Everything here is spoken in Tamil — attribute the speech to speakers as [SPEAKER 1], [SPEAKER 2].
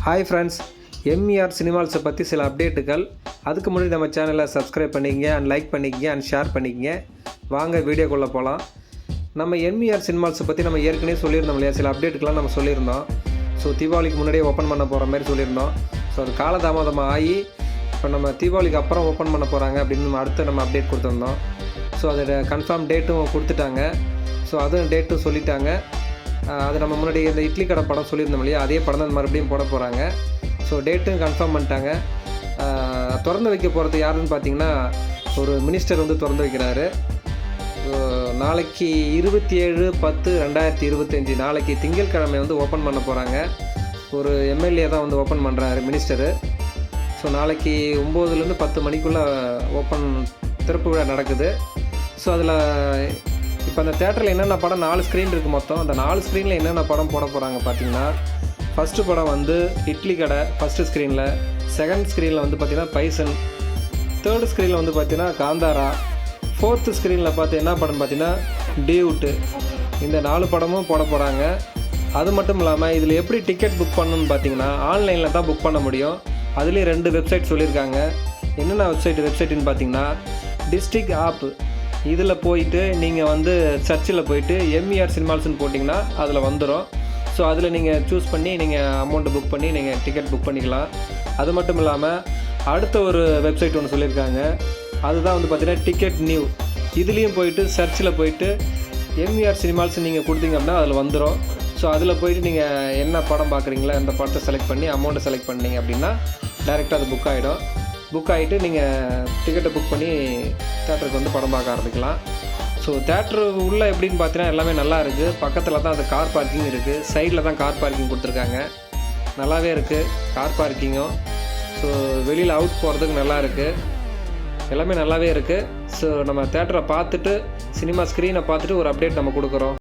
[SPEAKER 1] ஹாய் ஃப்ரெண்ட்ஸ், எம்இஆர் சினிமாஸை பற்றி சில அப்டேட்டுகள். அதுக்கு முன்னாடி நம்ம சேனலை சப்ஸ்கிரைப் பண்ணிக்கங்க அண்ட் லைக் பண்ணிக்கங்க அண்ட் ஷேர் பண்ணிக்கங்க. வாங்க வீடியோக்குள்ளே போகலாம். நம்ம எம்இஆர் சினிமாஸை பற்றி நம்ம ஏற்கனவே சொல்லியிருந்தோம் இல்லையா, சில அப்டேட்டுக்கெலாம் நம்ம சொல்லியிருந்தோம். ஸோ தீபாவளிக்கு முன்னாடியே ஓப்பன் பண்ண போகிற மாதிரி சொல்லியிருந்தோம். ஸோ அது காலதாமதமாக ஆகி இப்போ நம்ம தீபாவளிக்கு அப்புறம் ஓப்பன் பண்ண போகிறாங்க அப்படின்னு நம்ம அப்டேட் கொடுத்துருந்தோம். ஸோ அதோட கன்ஃபார்ம் டேட்டும் கொடுத்துட்டாங்க. ஸோ அதுவும் டேட்டும் சொல்லிட்டாங்க. அது நம்ம முன்னாடி இந்த இட்லி கடை படம் சொல்லியிருந்தோம் இல்லையா, அதே படம் தான் மறுபடியும் போட போகிறாங்க. ஸோ டேட்டும் கன்ஃபார்ம் பண்ணிட்டாங்க. திறந்து வைக்க போகிறது யாருன்னு பார்த்தீங்கன்னா, ஒரு மினிஸ்டர் வந்து திறந்து வைக்கிறாரு. நாளைக்கு 27/10/2025 நாளைக்கு திங்கட்கிழமை வந்து ஓப்பன் பண்ண போகிறாங்க. ஒரு எம்எல்ஏ தான் வந்து ஓப்பன் பண்ணுறாரு, மினிஸ்டரு. ஸோ நாளைக்கு 9லேருந்து 10 மணிக்குள்ளே திறப்பு விழா நடக்குது. ஸோ அதில் இப்போ அந்த தேட்டரில் என்னென்ன படம் 4 ஸ்க்ரீன் இருக்குது மொத்தம். அந்த 4 ஸ்க்ரீனில் என்னென்ன படம் போட போகிறாங்க பார்த்தீங்கன்னா, ஃபஸ்ட்டு படம் வந்து இட்லி கடை ஃபஸ்ட்டு ஸ்க்ரீனில், செகண்ட் ஸ்க்ரீனில் வந்து பார்த்திங்கன்னா பைசன், தேர்டு ஸ்க்ரீனில் வந்து பார்த்திங்கன்னா காந்தாரா, ஃபோர்த்து ஸ்க்ரீனில் பார்த்து என்ன படம் பார்த்திங்கன்னா டியூட்டு. இந்த 4 படமும் போட போகிறாங்க. அது மட்டும் இல்லாமல் இதில் எப்படி டிக்கெட் புக் பண்ணணும்னு பார்த்தீங்கன்னா, ஆன்லைனில் தான் புக் பண்ண முடியும். அதுலேயும் 2 வெப்சைட் சொல்லியிருக்காங்க. என்னென்ன வெப்சைட்டுன்னு பார்த்தீங்கன்னா, டிஸ்ட்ரிக்ட் ஆப்பு, இதில் போயிட்டு நீங்கள் வந்து சர்ச்சில் போயிட்டு எம்இஆர் சினிமாஸ்ன்னு போட்டிங்கன்னா அதில் வந்துடும். ஸோ அதில் நீங்கள் சூஸ் பண்ணி நீங்கள் அமௌண்ட்டை புக் பண்ணி நீங்கள் டிக்கெட் புக் பண்ணிக்கலாம். அது மட்டும் இல்லாமல் அடுத்த ஒரு வெப்சைட் ஒன்று சொல்லியிருக்காங்க. அதுதான் வந்து பார்த்திங்கன்னா டிக்கெட் நியூ. இதுலேயும் போயிட்டு சர்ச்சில் போயிட்டு எம்இஆர் சினிமாஸ் நீங்கள் கொடுத்தீங்க அப்படின்னா அதில் வந்துடும். ஸோ அதில் போயிட்டு நீங்கள் என்ன படம் பார்க்குறீங்களா, அந்த படத்தை செலக்ட் பண்ணி அமௌண்ட்டை செலக்ட் பண்ணிங்க அப்படின்னா டைரெக்டாக அது புக் ஆகிடும். புக் ஆகிட்டு நீங்கள் டிக்கெட்டை புக் பண்ணி தேட்டருக்கு வந்து படம் பார்க்க ஆரம்பிக்கலாம். ஸோ தேட்ரு உள்ளே எப்படின்னு பார்த்தீங்கன்னா எல்லாமே நல்லா இருக்குது. பக்கத்தில் தான் அது கார் பார்க்கிங் இருக்குது. சைடில் தான் கார் பார்க்கிங் கொடுத்துருக்காங்க. நல்லாவே இருக்குது கார் பார்க்கிங்கும். ஸோ வெளியில் அவுட் போகிறதுக்கு நல்லா இருக்குது. எல்லாமே நல்லாவே இருக்குது. ஸோ நம்ம தேட்டரை பார்த்துட்டு சினிமா ஸ்க்ரீனை பார்த்துட்டு ஒரு அப்டேட் நம்ம கொடுக்குறோம்.